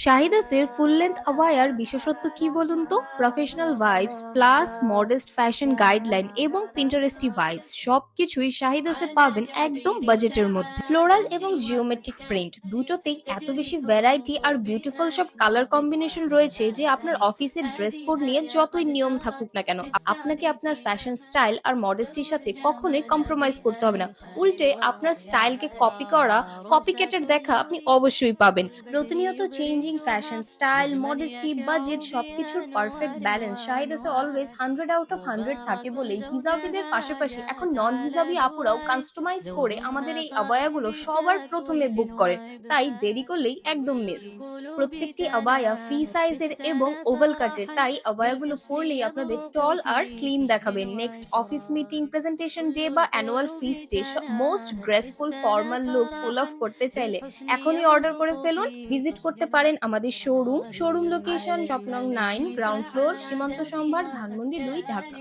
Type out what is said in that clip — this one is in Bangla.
শাহিদাসের ফুল লেন্থ আবায়ার বিশেষত্ব কি বলুন তো? Professional vibes plus modest fashion guideline এবং পিন্টারেস্টি ভাইবস সবকিছুই শাহিদাসে পাবেন একদম বাজেটের মধ্যে। ফ্লোরাল এবং জিওমেট্রিক প্রিন্ট দুটোতেই এত বেশি ভ্যারাইটি আর বিউটিফুল সব কালার কম্বিনেশন রয়েছে যে আপনার অফিসের ড্রেস কোড নিয়ে যতই নিয়ম থাকুক না কেন, আপনাকে আপনার ফ্যাশন স্টাইল আর মডেস্টির সাথে কখনোই কম্প্রোমাইজ করতে হবে না। উল্টে আপনার স্টাইলকে কপি করা, কপিক্যাটের দেখা আপনি অবশ্যই পাবেন। প্রতিনিয়ত changing fashion style, modesty, budget সবকিছুর পারফেক্ট ব্যালেন্স শাহিদাসে অলওয়েজ 100 আউট অফ 100 থাকে বলেই হিজাবিদের পাশাপাশি এখন নন হিজাবি আপুরাও কাস্টমাইজ করে আমাদের এই আবায়াগুলো সবার প্রথমে বুক করে। তাই দেরি করলেই একদম মিস। প্রত্যেকটি আবায়া ফ্রি সাইজের এবং ওভাল কাটের, তাই আবায়াগুলো পরলেই আপনাদের টল আর স্লিম দেখাবেন। Next office meeting, presentation day বা অ্যানুয়াল ফিস্টে most graceful formal look pull off করতে চাইলে এখনই অর্ডার করে ফেলুন। ভিজিট করতে পারেন আমাদের শোরুম লোকেশন শপ নং 9, গ্রাউন্ড ফ্লোর, সীমান্ত সম্ভার, ধানমন্ডি 2, ঢাকা।